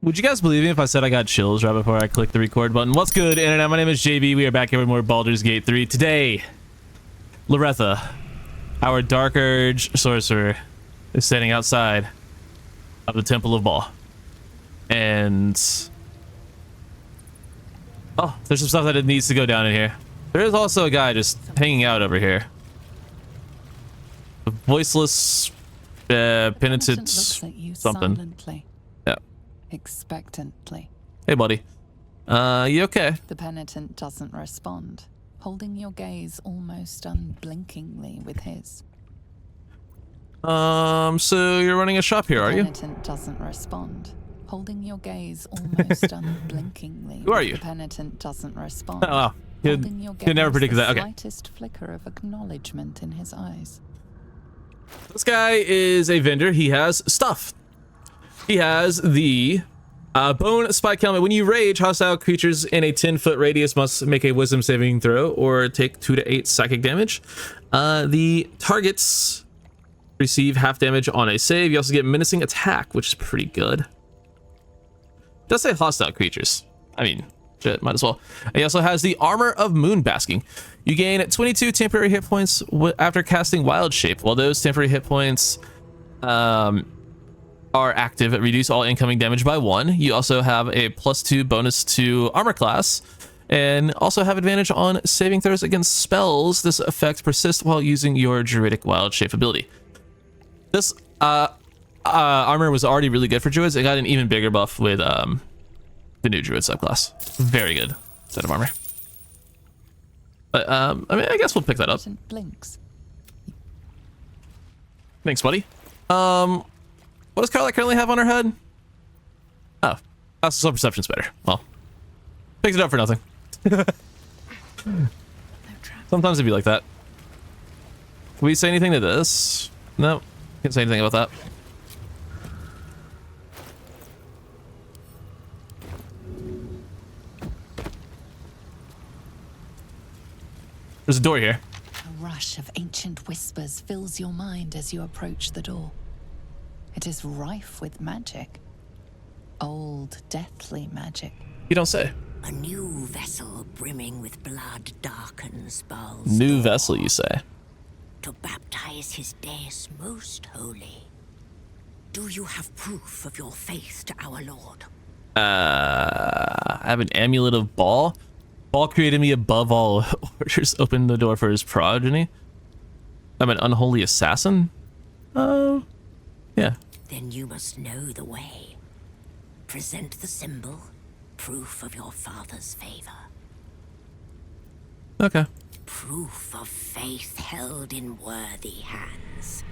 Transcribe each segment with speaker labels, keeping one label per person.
Speaker 1: Would you guys believe me if I said I got chills right before I clicked the record button? What's good, internet? My name is JB. We are back here with more Baldur's Gate 3. Today, Loretha, our Dark Urge sorcerer, is standing outside of the Temple of Baal. And... oh, there's some stuff that needs to go down in here. There is also a guy just hanging out over here. A voiceless, penitent something.
Speaker 2: Silently,
Speaker 1: yeah.
Speaker 2: expectantly.
Speaker 1: Hey, buddy. You okay?
Speaker 2: The penitent doesn't respond, holding your gaze almost unblinkingly with his.
Speaker 1: So you're running a shop here, are you?
Speaker 2: The penitent doesn't respond, holding your gaze almost unblinkingly.
Speaker 1: Who are you?
Speaker 2: The penitent doesn't respond.
Speaker 1: Oh, wow.
Speaker 2: Holding your gaze,
Speaker 1: you never predicted that. Okay.
Speaker 2: The slightest flicker of acknowledgement in his eyes.
Speaker 1: This guy is a vendor. He has stuff. He has the bone spike helmet. When you rage, hostile creatures in a 10-foot radius must make a wisdom saving throw or take 2 to 8 psychic damage. The targets receive half damage on a save. You also get menacing attack, which is pretty good. It does say hostile creatures. I mean, shit, might as well. And he also has the armor of moon basking. You gain 22 temporary hit points after casting wild shape. While those temporary hit points are active, reduce all incoming damage by 1. You also have a +2 bonus to armor class and also have advantage on saving throws against spells. This effect persists while using your druidic wild shape ability. This armor was already really good for druids. It got an even bigger buff with the new druid subclass. Very good set of armor. But I mean, I guess we'll pick that up.
Speaker 2: Blinks.
Speaker 1: Thanks, buddy. What does Carla currently have on her head? Oh, so perception's better. Well, picked it up for nothing. Sometimes it'd be like that. Can we say anything to this? No, can't say anything about that. There's a door here.
Speaker 2: A rush of ancient whispers fills your mind as you approach the door. It is rife with magic. Old, deathly magic.
Speaker 1: You don't say.
Speaker 3: A new vessel brimming with blood darkens Baldur.
Speaker 1: New vessel, you say?
Speaker 3: To baptize his deus most holy. Do you have proof of your faith to our Lord?
Speaker 1: I have an amulet of Baal. Baal created me above all orders, opened the door for his progeny. I'm an unholy assassin? Oh, yeah.
Speaker 3: Then you must know the way. Present the symbol, proof of your father's favor.
Speaker 1: Okay.
Speaker 3: Proof of faith held in worthy hands.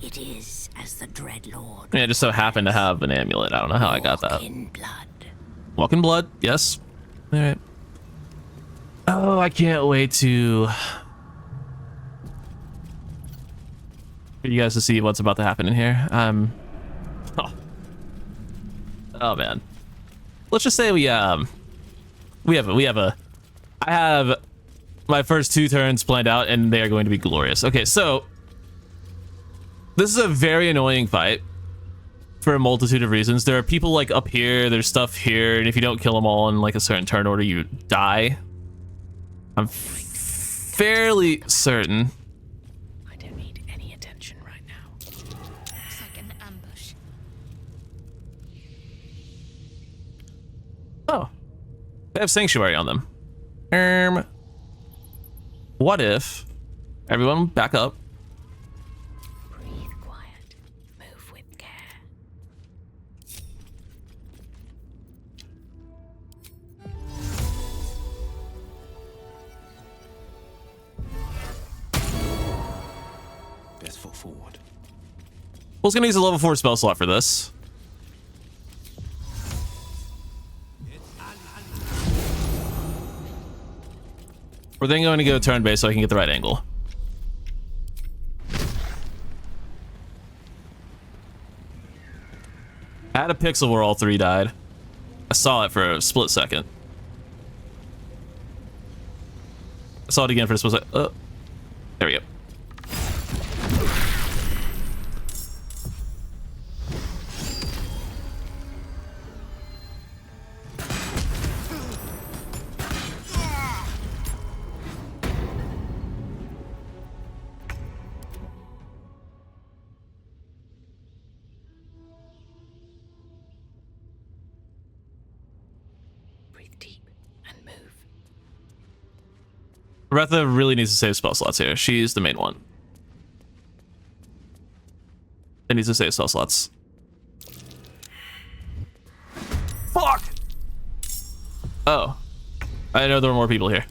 Speaker 3: It is as the Dread Lord.
Speaker 1: Yeah, I just so happened to have an amulet. I don't know how I got that.
Speaker 3: Walk in blood.
Speaker 1: Walk in blood, yes. All right. Oh, I can't wait for you guys to see what's about to happen in here. Oh man. Let's just say I have my first 2 turns planned out and they are going to be glorious. Okay, so this is a very annoying fight for a multitude of reasons. There are people like up here, there's stuff here, and if you don't kill them all in like a certain turn order, you die. I'm fairly certain.
Speaker 3: I don't need any attention right now.
Speaker 4: Looks like an ambush.
Speaker 1: Oh, they have sanctuary on them. What if everyone back up?
Speaker 3: Breathe quiet. Move with care.
Speaker 5: Best foot forward.
Speaker 1: Well, it's gonna use a level 4 spell slot for this. We're then going to go turn-based so I can get the right angle. I had a pixel where all 3 died. I saw it for a split second. I saw it again for a split second. Oh, there we go.
Speaker 5: Breathe deep and move.
Speaker 1: Retha really needs to save spell slots here. She's the main one. It needs to save spell slots. Fuck! Oh. I didn't know there were more people here.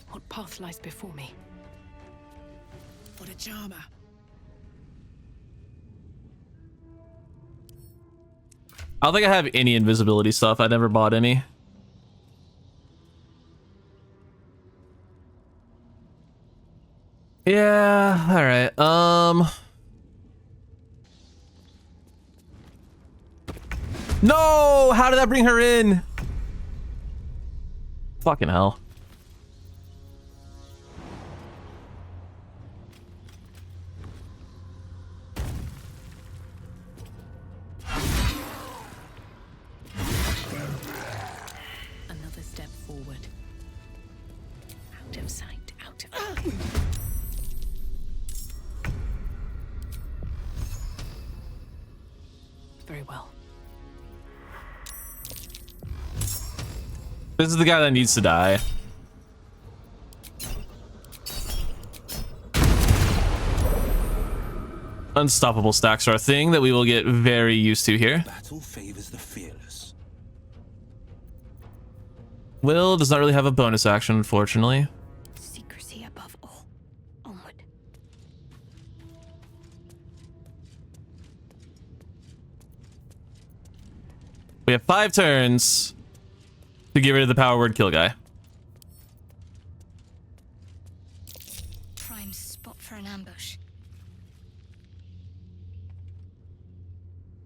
Speaker 5: What path lies before me?
Speaker 6: For the charmer.
Speaker 1: I don't think I have any invisibility stuff. I never bought any. Yeah, all right. No, how did that bring her in? Fucking hell.
Speaker 5: Another step forward. Out of sight, out of... Very well.
Speaker 1: This is the guy that needs to die. Unstoppable stacks are a thing that we will get very used to here.
Speaker 6: Battle favors the fearless.
Speaker 1: Will does not really have a bonus action, unfortunately.
Speaker 3: Secrecy above all. Onward.
Speaker 1: We have 5 turns to get rid of the power word kill guy.
Speaker 4: Prime spot for an ambush.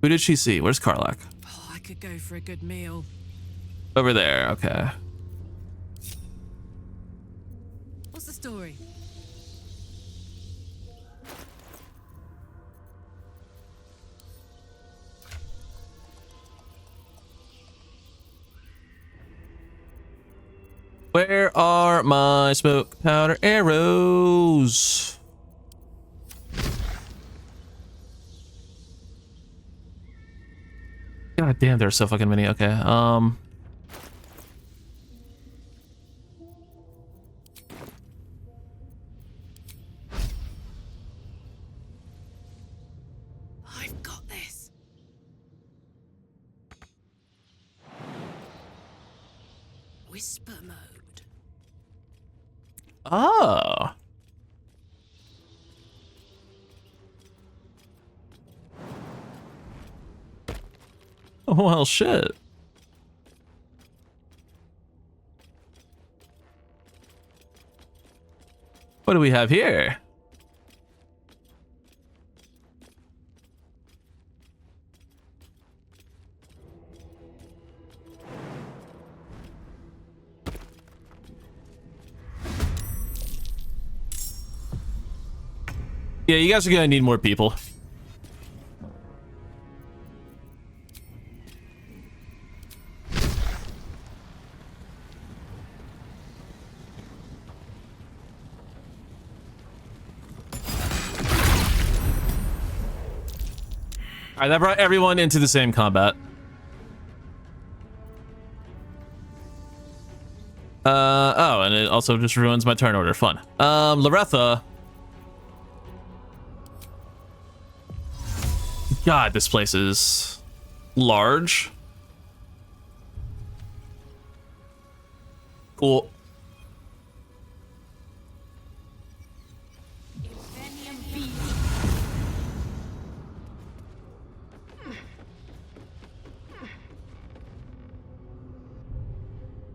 Speaker 1: Who did she see? Where's Karlak?
Speaker 6: Oh, I could go for a good meal.
Speaker 1: Over there, okay.
Speaker 6: What's the story?
Speaker 1: Where are my smoke powder arrows? God damn, there's so fucking many. Okay,
Speaker 6: I've got this. Whisper mode.
Speaker 1: oh. Well, shit. What do we have here? Yeah, you guys are gonna need more people. All right, that brought everyone into the same combat. Oh, and it also just ruins my turn order. Fun. Loretha. God, this place is large. Cool.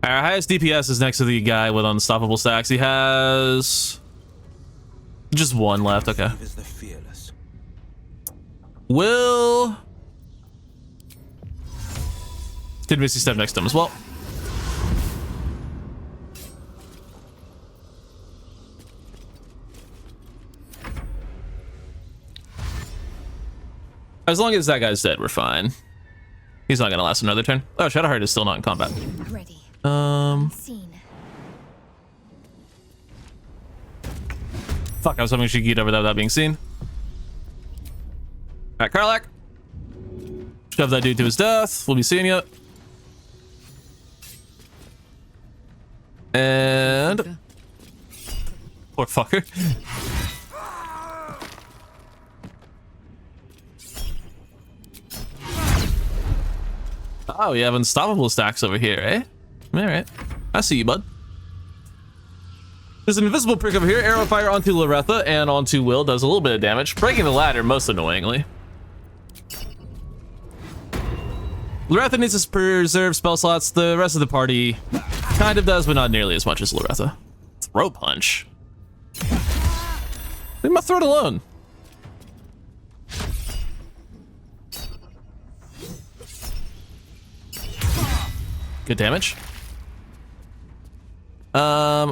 Speaker 1: Our highest DPS is next to the guy with unstoppable stacks. He has just 1 left. Okay.
Speaker 6: Favors the fearless.
Speaker 1: Will did Misty step next to him as well. As long as that guy's dead, we're fine. He's not gonna last another turn. Oh, Shadowheart is still not in combat.
Speaker 4: Ready.
Speaker 1: Um,
Speaker 4: Seen.
Speaker 1: Fuck, I was hoping she could get over that without being seen. Alright, Karlach. Shove that dude to his death. We'll be seeing you. And... Poor fucker. Oh, we have unstoppable stacks over here, eh? Alright. I see you, bud. There's an invisible prick over here. Arrow fire onto Loretha and onto Will does a little bit of damage, breaking the ladder most annoyingly. Loretha needs to preserve spell slots. The rest of the party kind of does, but not nearly as much as Loretha. Throat punch. Leave my throat alone. Good damage.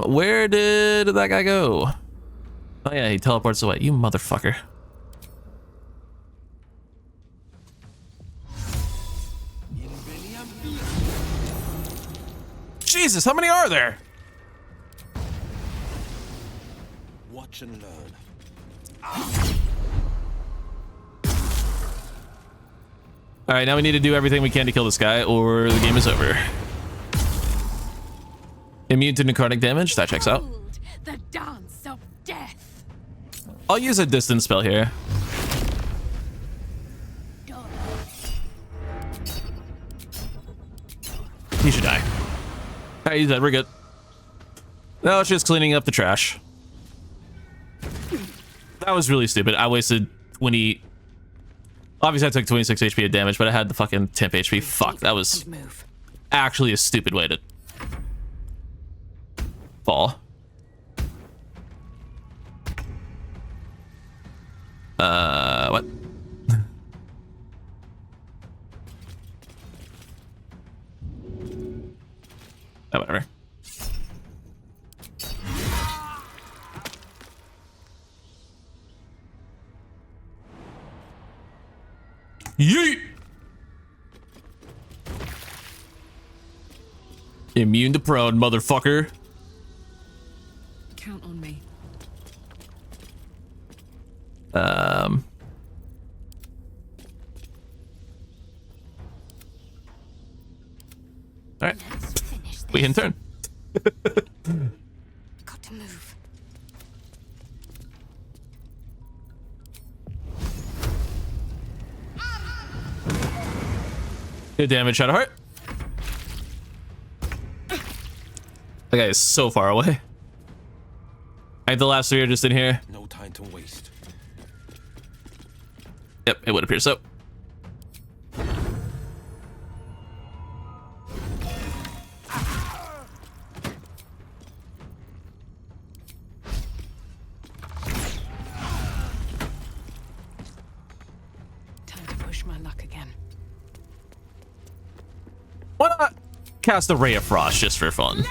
Speaker 1: Where did that guy go? Oh yeah, he teleports away. You motherfucker. Jesus, how many are there?
Speaker 6: Watch and learn.
Speaker 1: All right, now we need to do everything we can to kill this guy, or the game is over. Immune to necrotic damage. That checks out.
Speaker 5: The dance of death.
Speaker 1: I'll use a distance spell here. He should die. All right, he's dead. We're good. No, it's just cleaning up the trash. That was really stupid. I wasted 20... Obviously, I took 26 HP of damage, but I had the fucking temp HP. Fuck, that was actually a stupid way to fall. What? Oh, whatever. Yeet! Immune to prone, motherfucker.
Speaker 6: Count on me.
Speaker 1: All right. We can turn.
Speaker 5: Got to move.
Speaker 1: Good damage, Shadowheart. That guy is so far away. I think the last three are just in here.
Speaker 6: No time to waste.
Speaker 1: Yep, it would appear so.
Speaker 5: Time to push my luck again.
Speaker 1: Why not cast a Ray of Frost just for fun?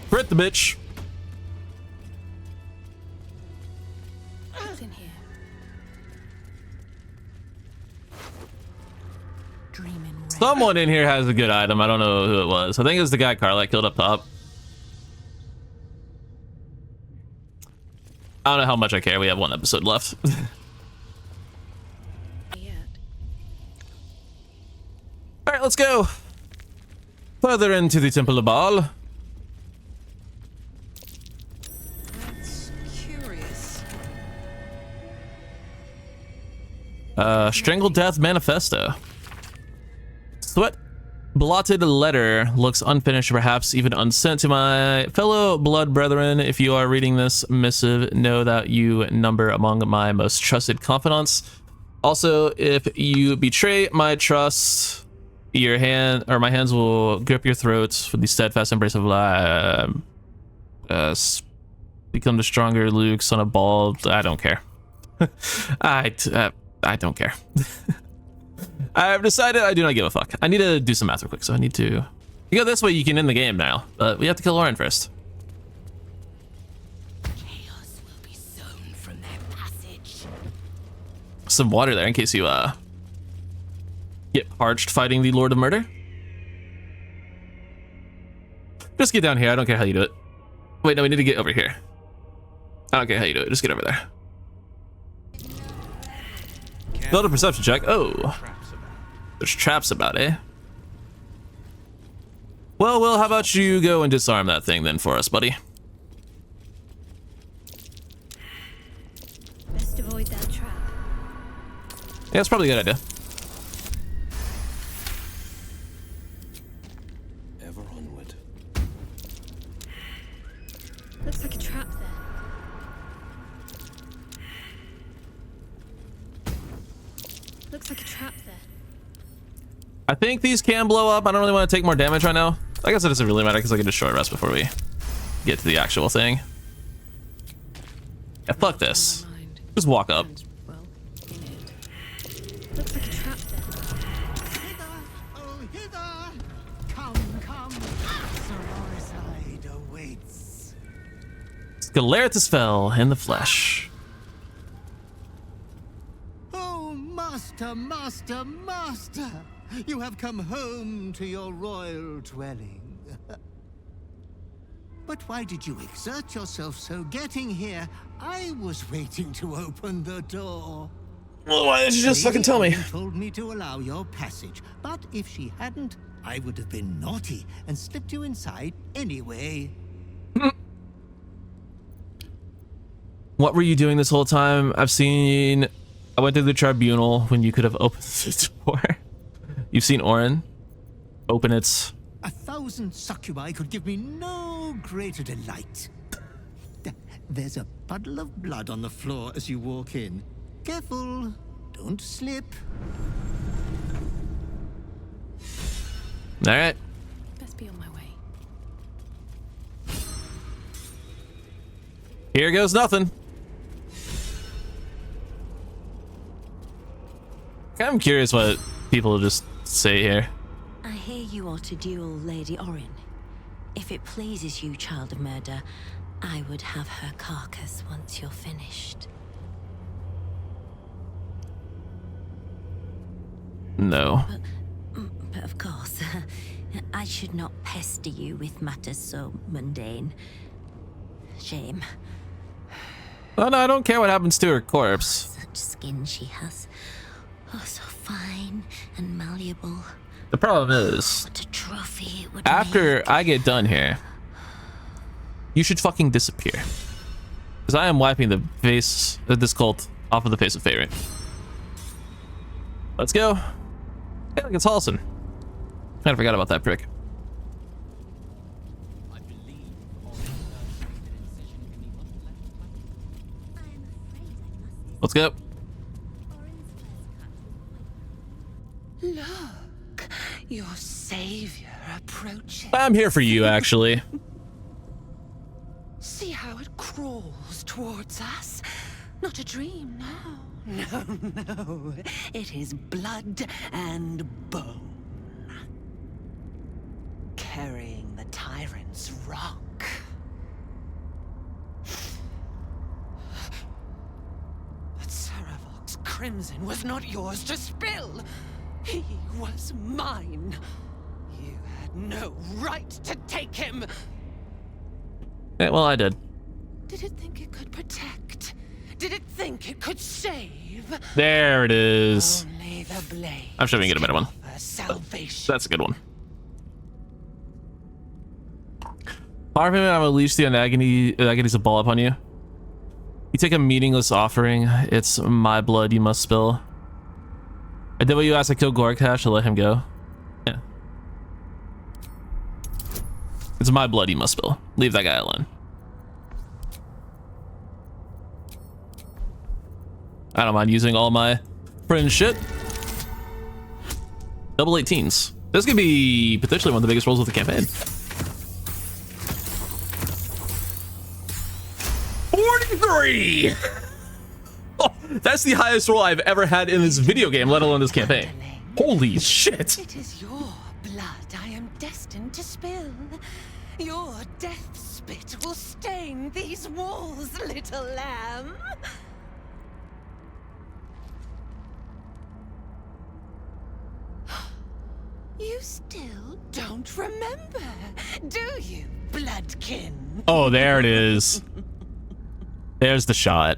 Speaker 1: Crit the bitch.
Speaker 5: What's in here? Dreaming.
Speaker 1: Someone in here has a good item. I don't know who it was. I think it was the guy Karlach killed up top. I don't know how much I care. We have one episode left. All right, let's go further into the Temple of Baal.
Speaker 6: That's curious.
Speaker 1: Strangled Death Manifesto. Sweat blotted letter looks unfinished, perhaps even unsent. To my fellow blood brethren, if you are reading this missive, know that you number among my most trusted confidants. Also, if you betray my trust, my hands will grip your throats with the steadfast embrace of life. Become the stronger Luke, son of Bald. I don't care. I don't care. I've decided I do not give a fuck. I need to do some math real quick, so I need to... You go this way, you can end the game now, but we have to kill Orin first.
Speaker 3: Chaos will be sown from their passage.
Speaker 1: Some water there in case you get parched fighting the Lord of Murder. Just get down here. I don't care how you do it. Wait, no, we need to get over here. I don't care how you do it. Just get over there. Build a perception check. Oh. There's traps about, eh? Well, Will, how about you go and disarm that thing then for us, buddy?
Speaker 4: Best avoid that trap.
Speaker 1: Yeah, it's probably a good idea.
Speaker 6: Ever onward.
Speaker 4: Looks like a trap there. Looks like a trap there.
Speaker 1: I think these can blow up. I don't really want to take more damage right now. I guess it doesn't really matter because I can just short rest before we get to the actual thing. Yeah, fuck this. Just walk up.
Speaker 5: Well, in it.
Speaker 4: Looks like a trap there.
Speaker 7: Hither, oh hither! Come, Sorcerer awaits.
Speaker 1: Scaleratus fell in the flesh.
Speaker 7: Oh, master, master, master! You have come home to your royal dwelling. But why did you exert yourself so getting here? I was waiting to open the door.
Speaker 1: Well, why didn't you just fucking tell me?
Speaker 7: Lady Orin told me to allow your passage, but if she hadn't, I would have been naughty and slipped you inside anyway.
Speaker 1: What were you doing this whole time? I went through the tribunal when you could have opened the door. You've seen Orin. Open it.
Speaker 7: 1,000 succubi could give me no greater delight. There's a puddle of blood on the floor as you walk in. Careful, don't slip.
Speaker 1: All right.
Speaker 5: Best be on my way.
Speaker 1: Here goes nothing. I'm curious what people just say here.
Speaker 3: I hear you are to duel Lady Orin. If it pleases you, child of murder, I would have her carcass once you're finished.
Speaker 1: No.
Speaker 3: But of course, I should not pester you with matters so mundane. Shame.
Speaker 1: Oh no, I don't care what happens to her corpse.
Speaker 3: Such skin she has. Oh, so fine and malleable.
Speaker 1: The problem is,
Speaker 3: What a trophy it would
Speaker 1: after
Speaker 3: make.
Speaker 1: I get done here, you should fucking disappear. Because I am wiping the face of this cult off of the face of Faerun. Let's go. Hey, look, it's Halson. I forgot about that prick. Let's go.
Speaker 5: Look, your savior approaching.
Speaker 1: I'm here for you, actually.
Speaker 5: See how it crawls towards us? Not a dream now. No, it is blood and bone. Carrying the tyrant's rock. But Saravok's crimson was not yours to spill. He was mine. You had no right to take him.
Speaker 1: Yeah, well, I did.
Speaker 5: Did it think it could protect? Did it think it could save?
Speaker 1: There it is.
Speaker 5: Only the blade.
Speaker 1: I'm sure we can get a better one.
Speaker 5: Salvation.
Speaker 1: That's a good one. Far from him, I will unleash the agonies of ball upon you. You take a meaningless offering. It's my blood you must spill. I did what you asked. I killed Gorkash to let him go. Yeah. It's my blood you must spill. Leave that guy alone. I don't mind using all my friend shit. Double 18s. This could be potentially one of the biggest rolls of the campaign. 43! Oh, that's the highest roll I've ever had in this video game, let alone this campaign. Holy shit!
Speaker 5: It is your blood I am destined to spill. Your death spit will stain these walls, little lamb. You still don't remember, do you, bloodkin?
Speaker 1: Oh, there it is. There's the shot.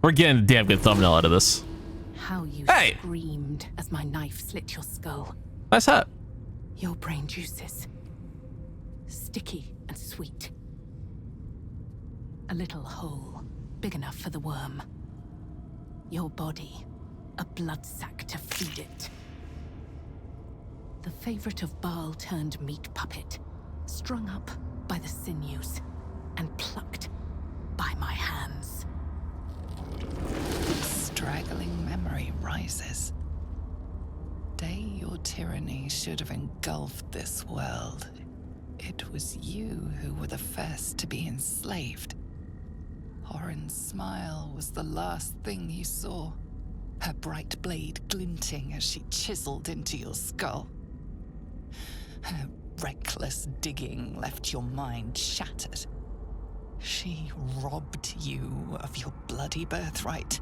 Speaker 1: We're getting a damn good thumbnail out of this.
Speaker 2: How you
Speaker 1: Hey!
Speaker 2: screamed as my knife slit your skull.
Speaker 1: Nice hat.
Speaker 2: Your brain juices. Sticky and sweet. A little hole, big enough for the worm. Your body, a blood sack to feed it. The favorite of Baal turned meat puppet, strung up by the sinews and plucked by my hands. Straggling memory rises. Day your tyranny should have engulfed this world. It was you who were the first to be enslaved. Orin's smile was the last thing you saw. Her bright blade glinting as she chiseled into your skull. Her reckless digging left your mind shattered. She robbed you of your bloody birthright,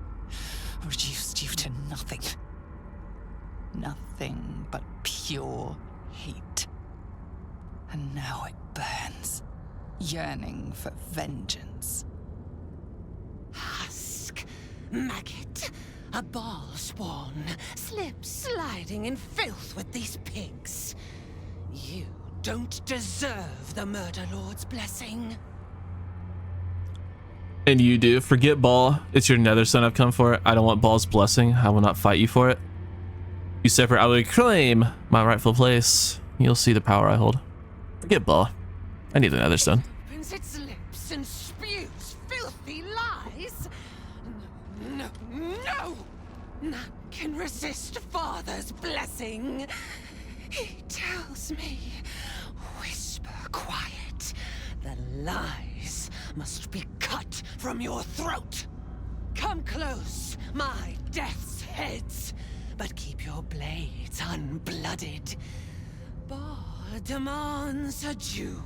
Speaker 2: reduced you to nothing. Nothing but pure hate. And now it burns, yearning for vengeance.
Speaker 5: Husk, maggot, a ball spawn, slip sliding in filth with these pigs. You don't deserve the Murder Lord's blessing.
Speaker 1: And you do. Forget Ball. It's your Netherstone I've come for. I don't want Ball's blessing. I will not fight you for it. You separate, I will reclaim my rightful place. You'll see the power I hold. Forget Ball. I need the Netherstone.
Speaker 5: Opens its lips and spews filthy lies. No, no! None can resist Father's blessing. He tells me, whisper quiet, the lies must be cut from your throat. Come close, my death's heads, but keep your blades unblooded. Baal demands a duel.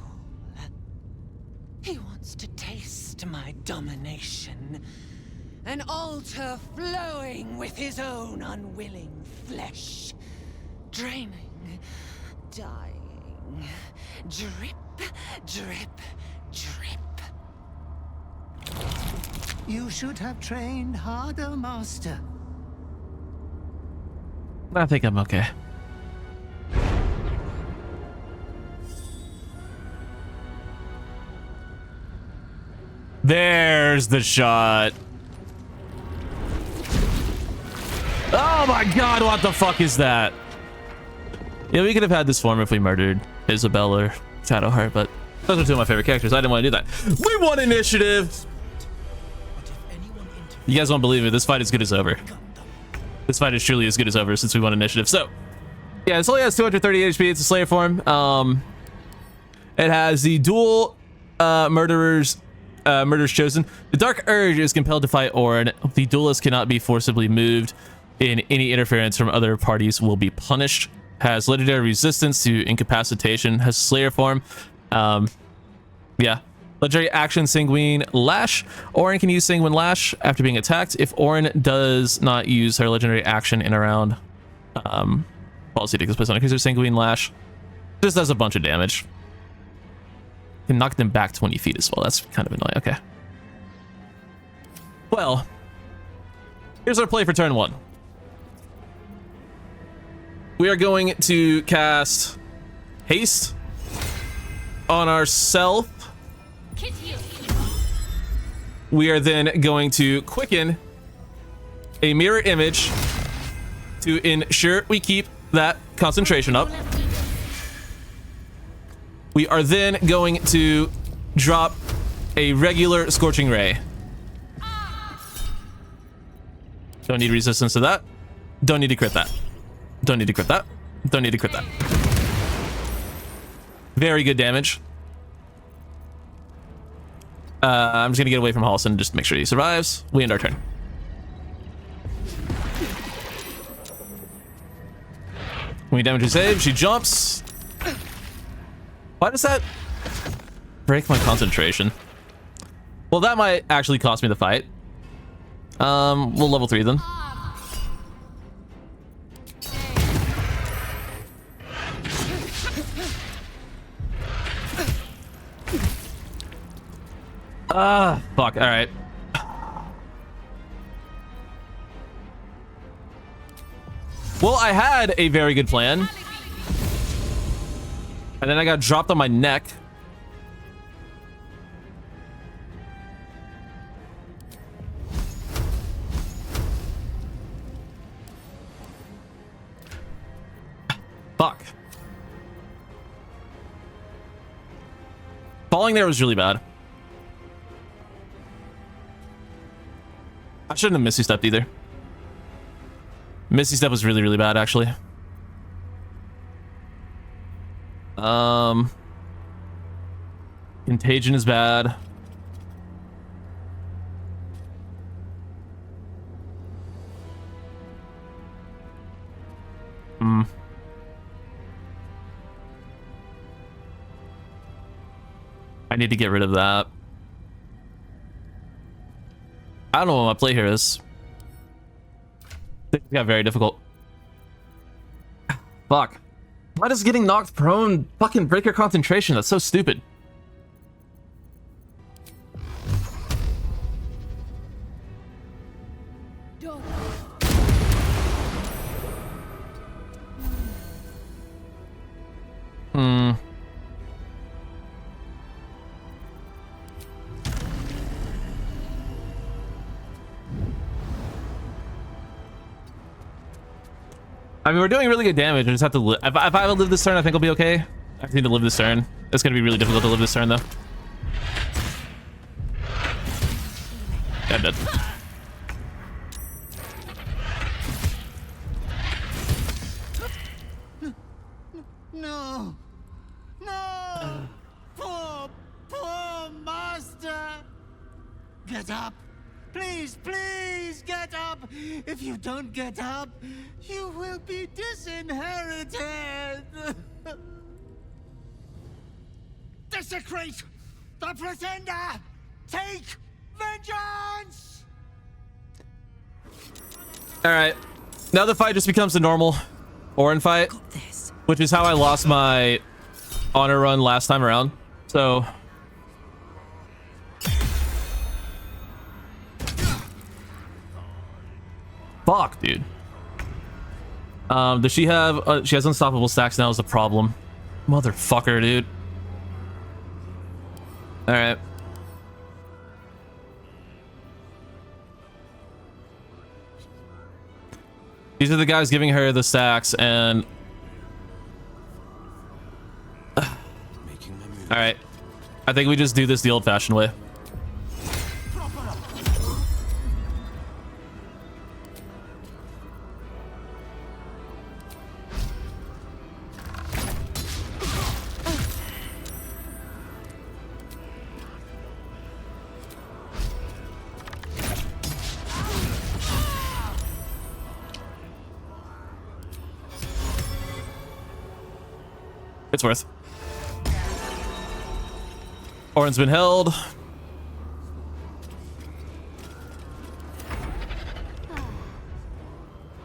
Speaker 5: He wants to taste my domination, an altar flowing with his own unwilling flesh, draining, dying, drip, drip, drip.
Speaker 7: You should have trained harder, Master.
Speaker 1: I think I'm okay. There's the shot. Oh my god, what the fuck is that? Yeah, we could have had this form if we murdered Isabel or Shadowheart, but those are two of my favorite characters. I didn't want to do that. We won initiative! You guys won't believe it. This fight is good as over. This fight is truly as good as over since we won initiative. So, yeah, this only has 230 HP. It's a Slayer form. It has the dual murderers chosen. The Dark Urge is compelled to fight Orin. The duelist cannot be forcibly moved. In any interference from other parties will be punished. Has legendary resistance to incapacitation. Has Slayer form. Yeah. Legendary action, Sanguine Lash. Orin can use Sanguine Lash after being attacked. If Orin does not use her legendary action in a round, policy takes place on increase her Sanguine Lash. Just does a bunch of damage. Can knock them back 20 feet as well. That's kind of annoying. Okay. Well, here's our play for turn 1. We are going to cast Haste on ourselves. We are then going to quicken a mirror image to ensure we keep that concentration up. We are then going to drop a regular Scorching Ray. Don't need resistance to that. Don't need to crit that. Don't need to crit that. Don't need to crit that. Very good damage. I'm just gonna get away from Halson just to make sure he survives. We end our turn. When we damage her save, she jumps. Why does that break my concentration? Well, that might actually cost me the fight. We'll level 3 then. Fuck. All right. Well, I had a very good plan. And then I got dropped on my neck. Fuck. Falling there was really bad. I shouldn't have Misty Stepped either. Misty Step was really, really bad, actually. Contagion is bad. I need to get rid of that. I don't know what my play here is. It got very difficult. Fuck. Why does getting knocked prone fucking break your concentration? That's so stupid. I mean, we're doing really good damage. I just have to live. If I live this turn, I think I'll be okay. I just need to live this turn. It's gonna be really difficult to live this turn, though. Yeah, I'm dead.
Speaker 7: No! No! Poor master! Get up! Please, please get up! If you don't get up, you will be disinherited! Desecrate the pretender! Take vengeance!
Speaker 1: Alright. Now the fight just becomes a normal Orin fight, which is how I lost my honor run last time around. So... Fuck, dude. Does she have... she has unstoppable stacks now is the problem. Motherfucker, dude. Alright. These are the guys giving her the stacks, and... Alright. I think we just do this the old-fashioned way. It's worth. Orin's been held.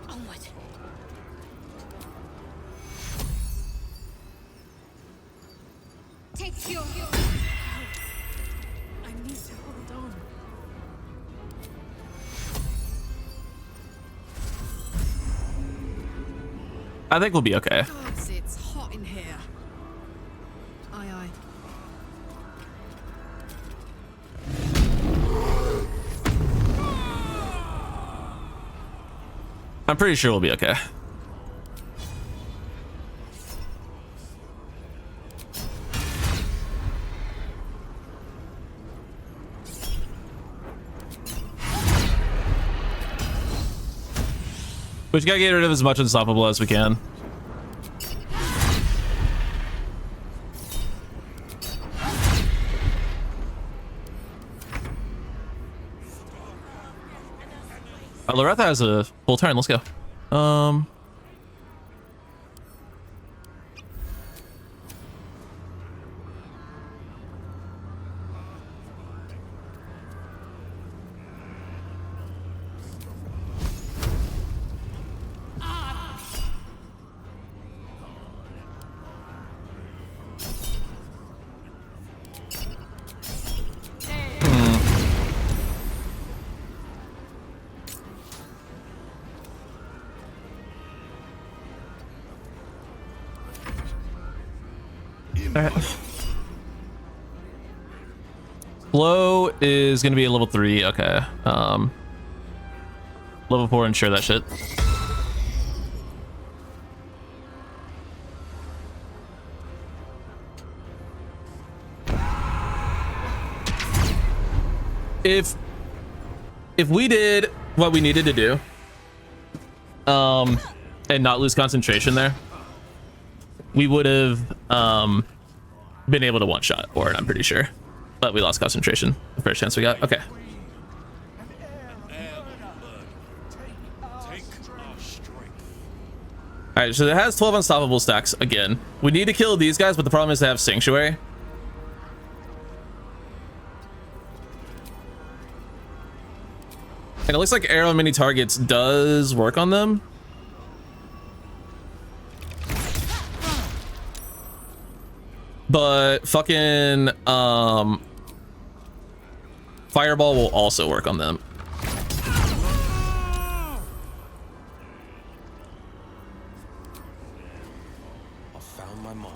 Speaker 4: Onward. Take your I need to hold on.
Speaker 1: I think we'll be okay.
Speaker 8: Gods, it's hot in here. Aye, aye.
Speaker 1: I'm pretty sure we'll be okay. We just gotta get rid of as much unstoppable as we can. Loretha has a full turn. Let's go. All right. Flow is gonna be a level 3. Okay. Level 4, ensure that shit. If we did what we needed to do, and not lose concentration there, we would have been able to one-shot Orin, I'm pretty sure. But we lost concentration the first chance we got. Okay. All right, so it has 12 unstoppable stacks again. We need to kill these guys, but the problem is they have sanctuary. And it looks like arrow mini targets does work on them. But fucking fireball will also work on them.
Speaker 6: I found my mark.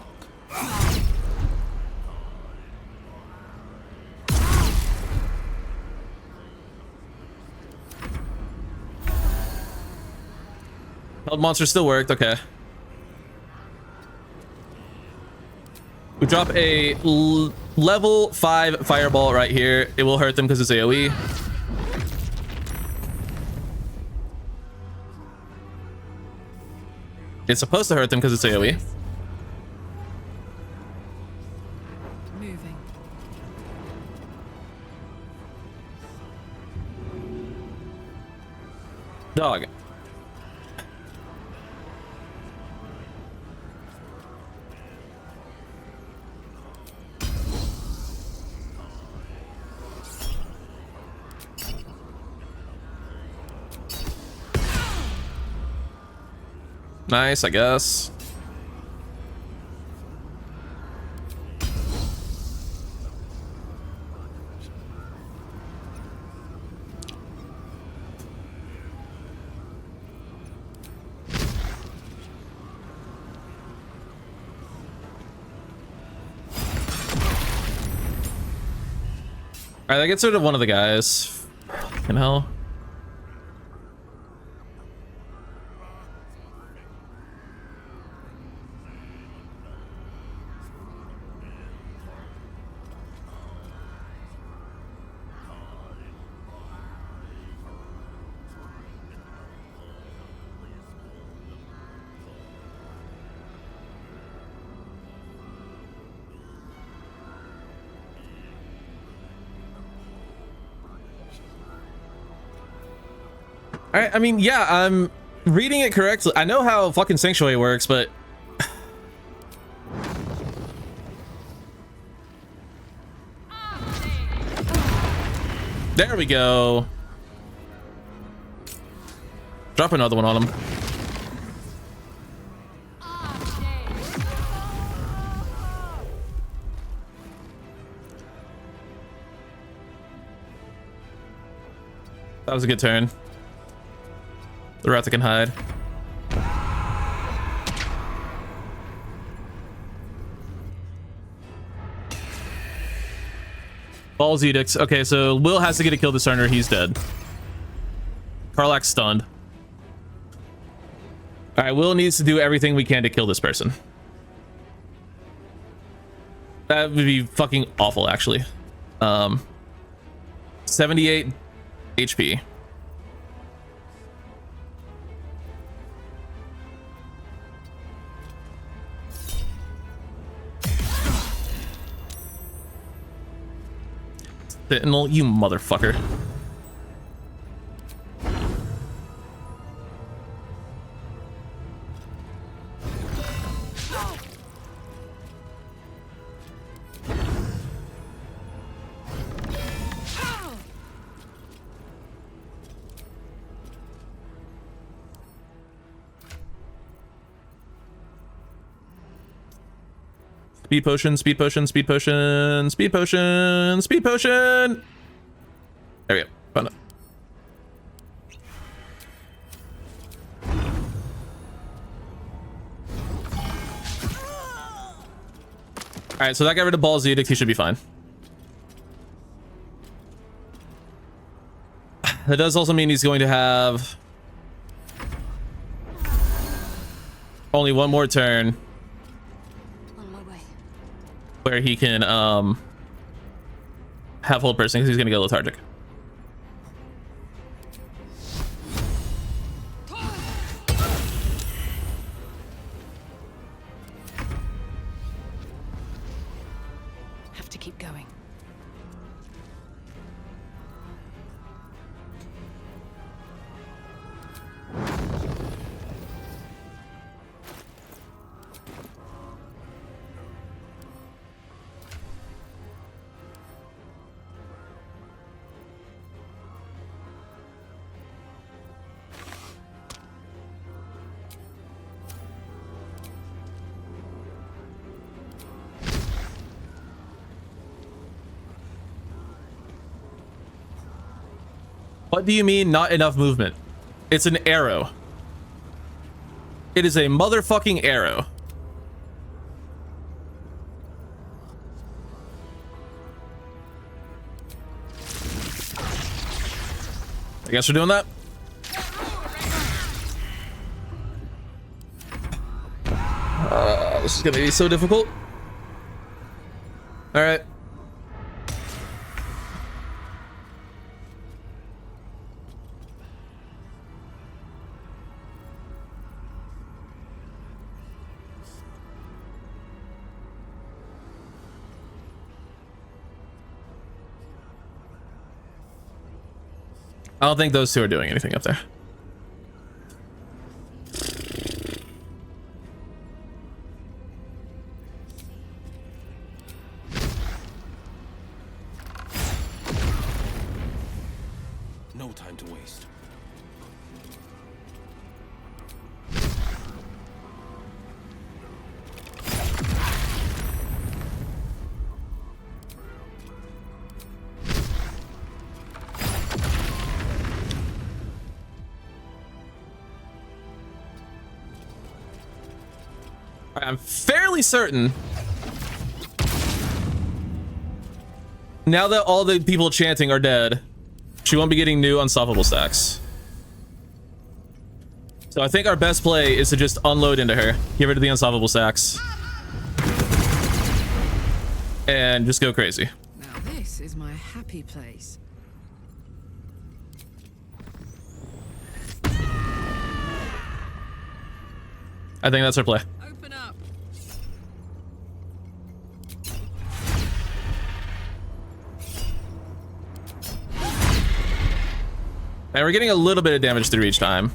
Speaker 1: Held monster still worked. Okay. We drop a level 5 fireball right here. It will hurt them because it's AoE. It's supposed to hurt them because it's AoE.
Speaker 8: Moving.
Speaker 1: Dog. Nice, I guess. Alright, that gets rid of one of the guys. Fucking hell. I mean, yeah, I'm reading it correctly. I know how fucking sanctuary works, but there we go. Drop another one on him. That was a good turn. The Ratha can hide. Balls edicts. Okay, so Will has to get a kill this turn or he's dead. Karlak's stunned. All right, Will needs to do everything we can to kill this person. That would be fucking awful, actually. 78 HP. Sentinel, you motherfucker. Speed potion, speed potion, speed potion, speed potion, speed potion. There we go. Found it. All right, so that got rid of Ball's Edict. He should be fine. That does also mean he's going to have only one more turn
Speaker 3: On my way.
Speaker 1: where he can have hold person because he's going to go lethargic.
Speaker 2: Have to keep going.
Speaker 1: What do you mean not enough movement? It's an arrow. It is a motherfucking arrow. I guess we're doing that. This is gonna be so difficult. All right. I don't think those two are doing anything up there.
Speaker 6: No time to waste.
Speaker 1: I'm fairly certain now that all the people chanting are dead, she won't be getting new unstoppable stacks. So I think our best play is to just unload into her, get rid of the unstoppable stacks, and just go crazy.
Speaker 8: Now this is my happy place.
Speaker 1: I think that's our play.
Speaker 8: Open up.
Speaker 1: And we're getting a little bit of damage through each time.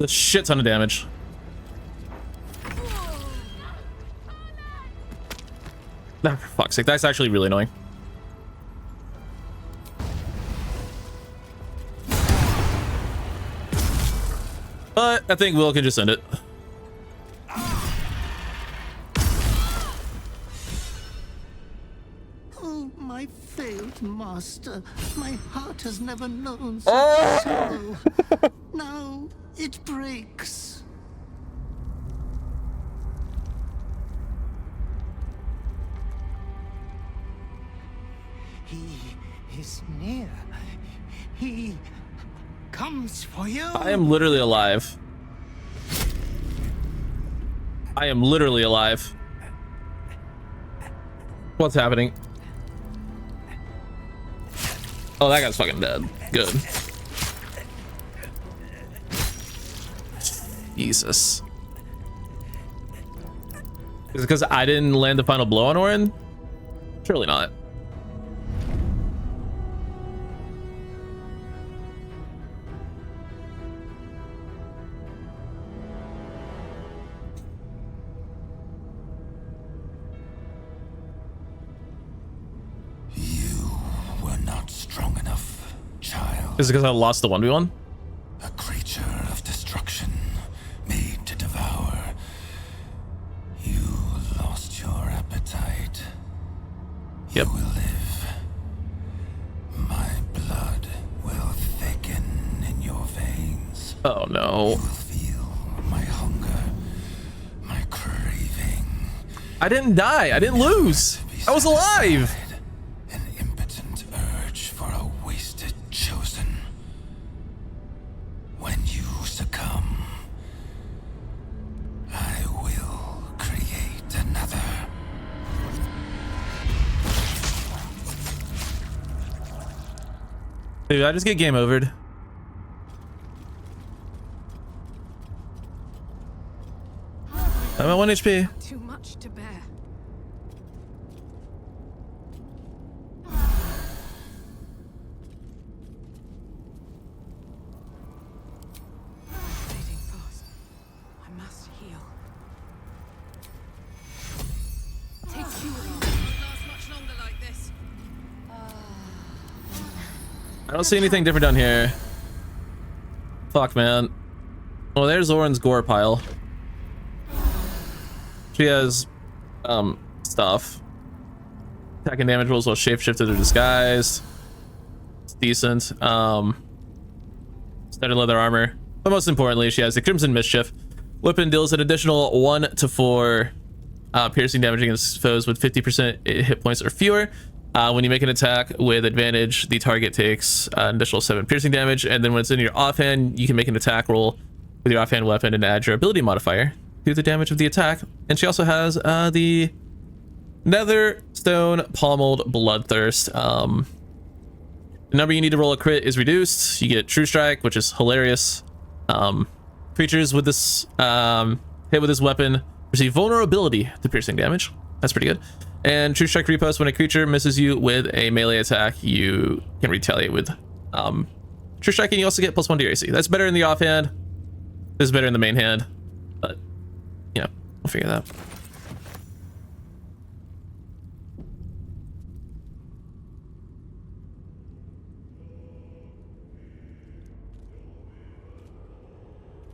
Speaker 1: A shit ton of damage. Ah, for fuck's sake, that's actually really annoying. But I think Will can just end it.
Speaker 7: Oh, my failed master. My heart has never known such sorrow. Now it breaks. He is near. He comes for you.
Speaker 1: I am literally alive. I am literally alive. What's happening? Oh, that guy's fucking dead. Good. Jesus. Is it because I didn't land the final blow on Orin? Surely not.
Speaker 6: You were not strong enough, child.
Speaker 1: Is it because I lost the 1v1?
Speaker 6: A creature of destruction, made
Speaker 1: Yep.
Speaker 6: You will live. My blood will thicken in your veins.
Speaker 1: Oh
Speaker 6: You
Speaker 1: no.
Speaker 6: will feel my hunger, my craving.
Speaker 1: I didn't die. I didn't lose. I was alive.
Speaker 6: An impotent urge for a wasted chosen. When you succumb, I will create another.
Speaker 1: Dude, I just get game overed. I'm at 1 HP.
Speaker 8: Too much to bear. Bleeding fast. I must heal. Take you along. Won't last much longer like this.
Speaker 1: I don't see anything different down here. Fuck, man. Oh, there's Orin's gore pile. She has, stuff. Attack and damage rolls while shapeshifted or disguised. It's decent. Standard leather armor. But most importantly, she has the Crimson Mischief. Weapon deals an additional 1 to 4 piercing damage against foes with 50% hit points or fewer. When you make an attack with advantage, the target takes an additional 7 piercing damage, and then when it's in your offhand, you can make an attack roll with your offhand weapon and add your ability modifier to the damage of the attack. And she also has the Netherstone Pommeled Bloodthirst. The number you need to roll a crit is reduced. You get True Strike, which is hilarious. Creatures with this hit with this weapon receive vulnerability to piercing damage. That's pretty good. And True Strike Repost, when a creature misses you with a melee attack, you can retaliate with True Strike, and you also get +1 to your AC. That's better in the offhand. This is better in the main hand, but you know, we'll figure that out.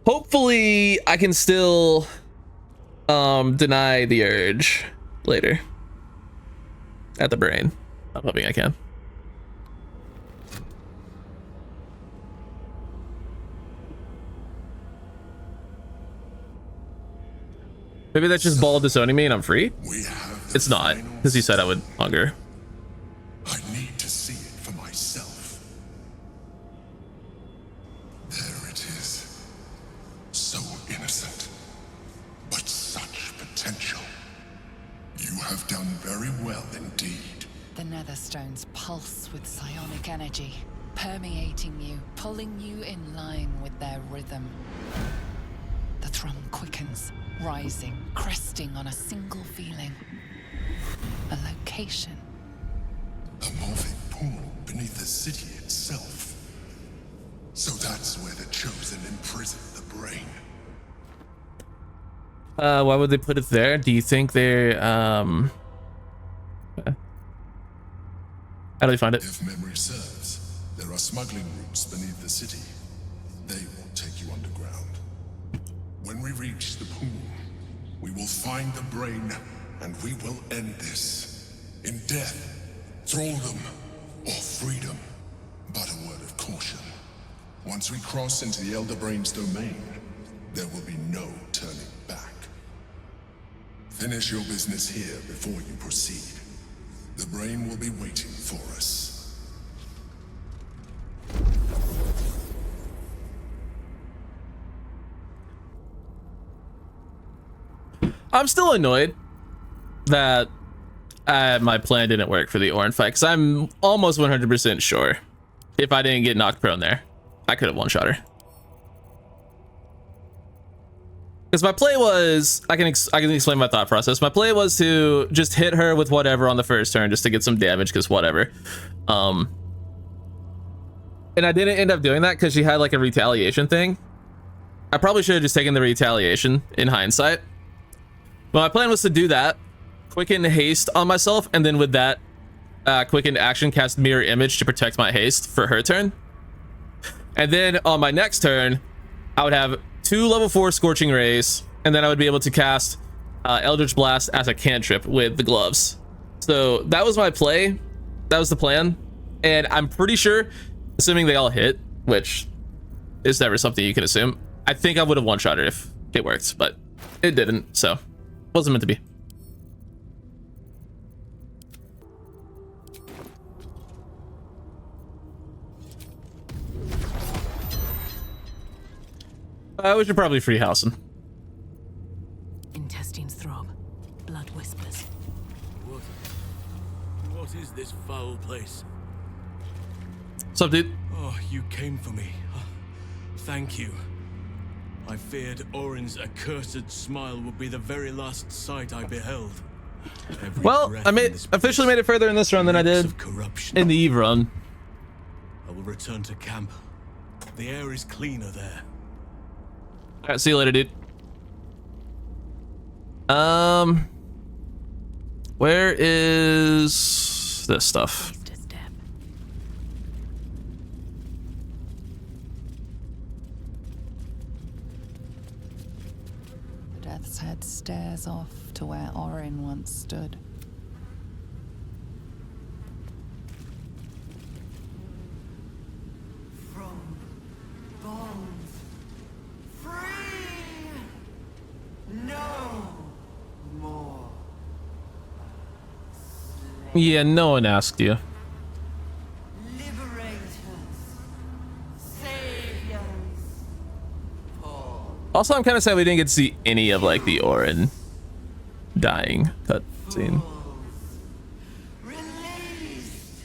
Speaker 1: Hopefully, I can still deny the urge later. At the brain. I'm hoping I can. Maybe that's just Ball disowning me and I'm free? It's not, because he said I would hunger.
Speaker 9: I need to see it for myself. There it is. So innocent, but such potential. You have done very well indeed.
Speaker 2: The Netherstones pulse with psionic energy, permeating you, pulling you in line with their rhythm. The thrum quickens, rising, cresting on a single feeling. A location.
Speaker 9: A moving pool beneath the city itself. So that's where the Chosen imprisoned the brain.
Speaker 1: Why would they put it there? Do you think they're how do they find it?
Speaker 9: If memory serves, there are smuggling routes beneath the city. They will take you underground. When we reach the pool, we will find the brain, and we will end this. In death, thraldom, or freedom. But a word of caution. Once we cross into the Elder Brain's domain, there will be no turning back. Finish your business here before you proceed. The brain will be waiting for us.
Speaker 1: I'm still annoyed that my plan didn't work for the Orin fight, because I'm almost 100% sure if I didn't get knocked prone there, I could have one-shot her. Because my play was, I can explain my thought process. My play was to just hit her with whatever on the first turn just to get some damage, because whatever. And I didn't end up doing that because she had like a retaliation thing. I probably should have just taken the retaliation in hindsight. But my plan was to do that, quicken haste on myself, and then with that quickened action, cast mirror image to protect my haste for her turn. And then on my next turn, I would have 2 level 4 scorching rays, and then I would be able to cast Eldritch Blast as a cantrip with the gloves. So that was my play. That was the plan. And I'm pretty sure, assuming they all hit, which is never something you can assume, I think I would have one-shot her if it worked, but it didn't, so wasn't meant to be. We should probably free Halcyon.
Speaker 3: Intestines throb. Blood whispers.
Speaker 10: What is this foul place?
Speaker 1: What's up, dude?
Speaker 10: Oh, you came for me. Thank you. I feared Orin's accursed smile would be the very last sight I beheld. Every
Speaker 1: Well,
Speaker 10: breath
Speaker 1: I
Speaker 10: in this
Speaker 1: officially
Speaker 10: place
Speaker 1: made it further in this run than I
Speaker 10: reeks
Speaker 1: did
Speaker 10: of corruption.
Speaker 1: in the Eve run.
Speaker 10: I will return to camp. The air is cleaner there.
Speaker 1: All right, see you later, dude. Where is this stuff?
Speaker 2: Death's Head stares off to where Orin once stood.
Speaker 5: From bones free, no more.
Speaker 1: Yeah, no one asked you.
Speaker 5: Liberators, saviors.
Speaker 1: Also, I'm kind of sad we didn't get to see any of like the Orin dying cutscene.
Speaker 5: Released.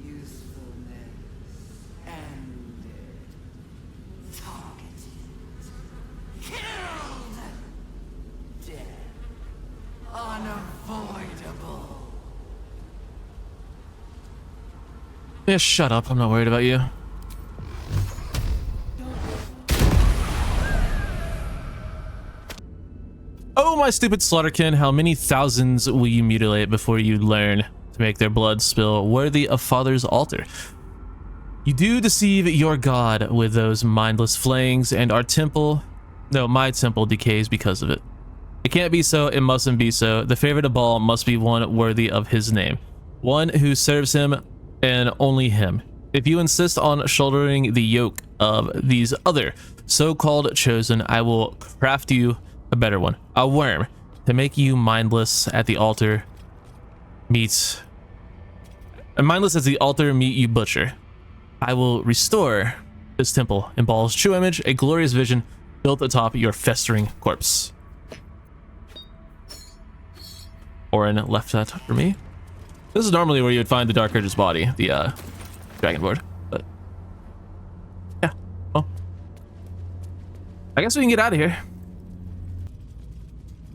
Speaker 5: Usefulness ended. Targeted. Killed. Death. Unavoidable.
Speaker 1: Yeah, shut up. I'm not worried about you. Oh, my stupid slaughterkin, how many thousands will you mutilate before you learn to make their blood spill worthy of Father's altar? You do deceive your god with those mindless flayings, and our temple, no, my temple decays because of it. It can't be so, it mustn't be so. The favorite of all must be one worthy of his name, one who serves him and only him. If you insist on shouldering the yoke of these other so-called chosen, I will craft you a better one, a worm, to make you mindless at the altar meet, mindless as the altar meet you butcher. I will restore this temple in Baal's true image, a glorious vision built atop your festering corpse. Orin left that for me. This is normally where you would find the Dark Urge's body, the dragon board, but yeah, well, I guess we can get out of here.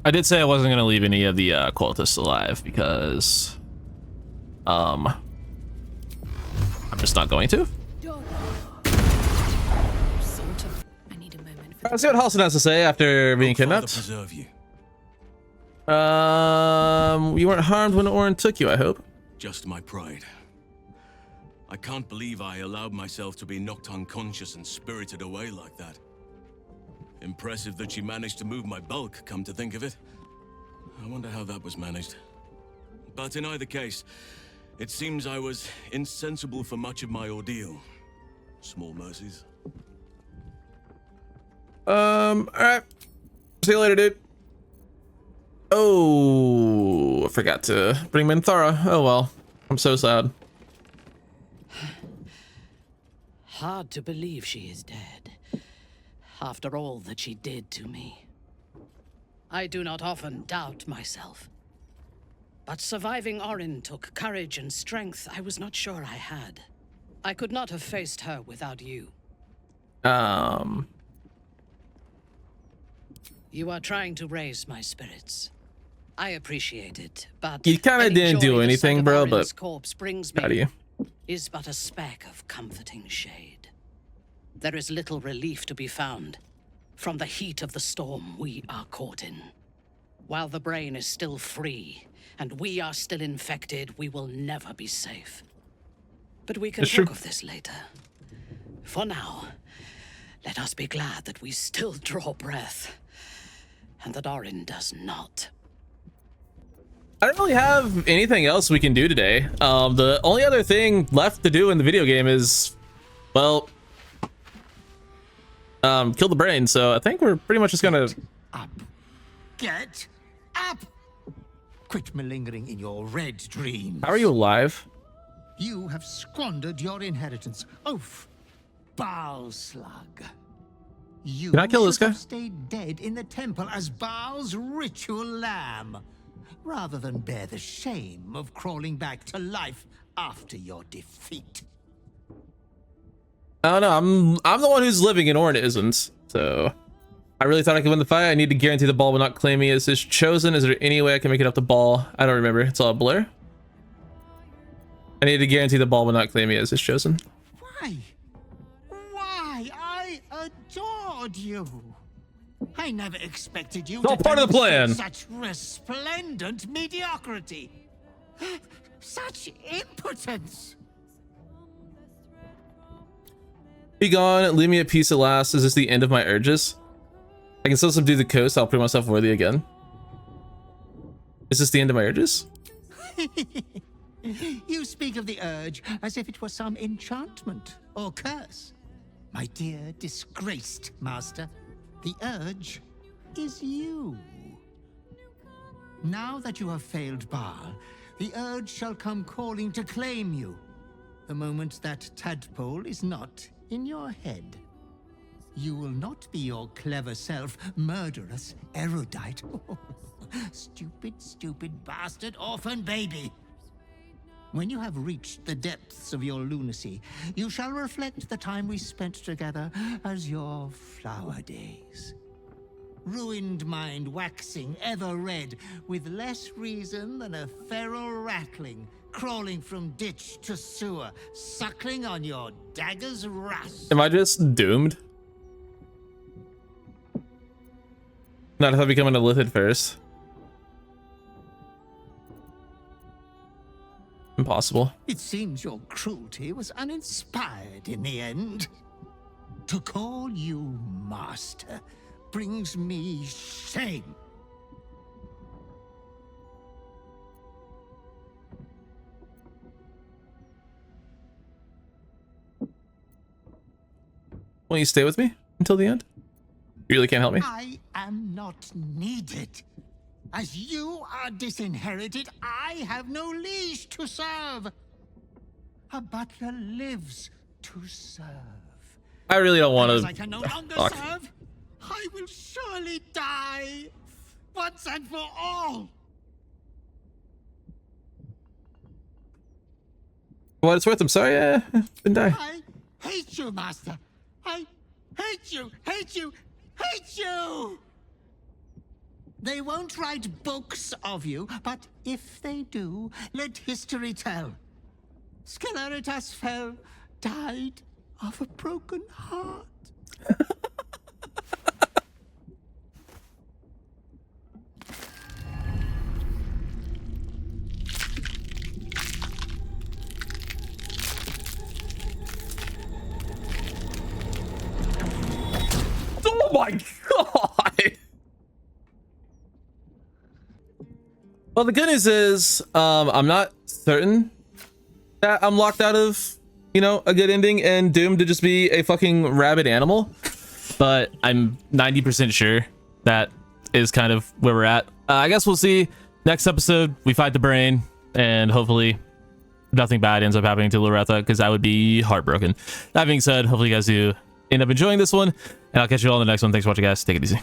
Speaker 1: I did say I wasn't going to leave any of the cultists alive because I'm just not going to.
Speaker 3: I need a moment for
Speaker 1: Let's see what Halcyon has to say after being kidnapped.
Speaker 10: Preserve you.
Speaker 1: You weren't harmed when Orin took you, I hope.
Speaker 10: Just my pride. I can't believe I allowed myself to be knocked unconscious and spirited away like that. Impressive that she managed to move my bulk, come to think of it. I wonder how that was managed. But in either case, it seems I was insensible for much of my ordeal. Small mercies.
Speaker 1: Alright. See you later, dude. Oh, I forgot to bring Minthara. Oh well. I'm so sad.
Speaker 11: Hard to believe she is dead. After all that she did to me. I do not often doubt myself. But surviving Orin took courage and strength I was not sure I had. I could not have faced her without you. You are trying to raise my spirits. I appreciate it, but
Speaker 1: you kind of
Speaker 11: any
Speaker 1: didn't
Speaker 11: joy
Speaker 1: do
Speaker 11: the
Speaker 1: anything,
Speaker 11: sight of
Speaker 1: bro,
Speaker 11: Orin's
Speaker 1: but
Speaker 11: corpse brings
Speaker 1: proud of
Speaker 11: me
Speaker 1: you.
Speaker 11: is but a speck of comforting shade. There is little relief to be found from the heat of the storm we are caught in. While the brain is still free and we are still infected, we will never be safe. But we can
Speaker 1: It's
Speaker 11: talk
Speaker 1: true.
Speaker 11: of this later. For now, let us be glad that we still draw breath and that Orin does not.
Speaker 1: I don't really have anything else we can do today. The only other thing left to do in the video game is, well, kill the brain. So I think we're pretty much just gonna
Speaker 7: Up. Get up! Quit malingering in your red dreams.
Speaker 1: How are you alive?
Speaker 7: You have squandered your inheritance. Oaf! Baal slug. You
Speaker 1: Can I kill this
Speaker 7: should
Speaker 1: guy?
Speaker 7: have stayed dead in the temple as Baal's ritual lamb, rather than bear the shame of crawling back to life after your defeat.
Speaker 1: I don't know. I'm the one who's living and Orin isn't. So I really thought I could win the fight. I need to guarantee the ball will not claim me as his chosen. Is there any way I can make it up the ball? I don't remember. It's all a blur. I need to guarantee the ball will not claim me as his chosen.
Speaker 7: Why? Why? I adored you. I never expected you
Speaker 1: It's all
Speaker 7: to
Speaker 1: part of the plan.
Speaker 7: demonstrate such resplendent mediocrity. Such impotence.
Speaker 1: Be gone. Leave me at peace at last. Is this the end of my urges? I can still subdue the coast. I'll prove myself worthy again. Is this the end of my urges?
Speaker 7: You speak of the urge as if it was some enchantment or curse. My dear disgraced master, the urge is you. Now that you have failed Baal, the urge shall come calling to claim you, the moment that tadpole is not in your head. You will not be your clever self, murderous, erudite, stupid, stupid bastard orphan baby. When you have reached the depths of your lunacy, you shall reflect the time we spent together as your flower days. Ruined mind waxing ever red, with less reason than a feral ratling, crawling from ditch to sewer, suckling on your dagger's rust.
Speaker 1: Am I just doomed? Not if I become an illithid first. Impossible.
Speaker 7: It seems your cruelty was uninspired in the end. To call you master brings me shame.
Speaker 1: Will you stay with me until the end? You really can't help me?
Speaker 7: I am not needed. As you are disinherited, I have no liege to serve. A butler lives to serve.
Speaker 1: I really don't want
Speaker 7: As
Speaker 1: to.
Speaker 7: I can no longer
Speaker 1: Fuck.
Speaker 7: serve, I will surely die once and for all.
Speaker 1: For what it's worth, I'm sorry. Didn't die.
Speaker 7: I hate you, master. I hate you, hate you, hate you! They won't write books of you, but if they do, let history tell. Sceleritas fell, died of a broken heart.
Speaker 1: Oh my god! Well, the good news is, I'm not certain that I'm locked out of, you know, a good ending and doomed to just be a fucking rabid animal. But I'm 90% sure that is kind of where we're at. I guess we'll see. Next episode, we fight the brain, and hopefully nothing bad ends up happening to Loretha, because I would be heartbroken. That being said, hopefully you guys do end up enjoying this one, and I'll catch you all in the next one. Thanks for watching, guys. Take it easy.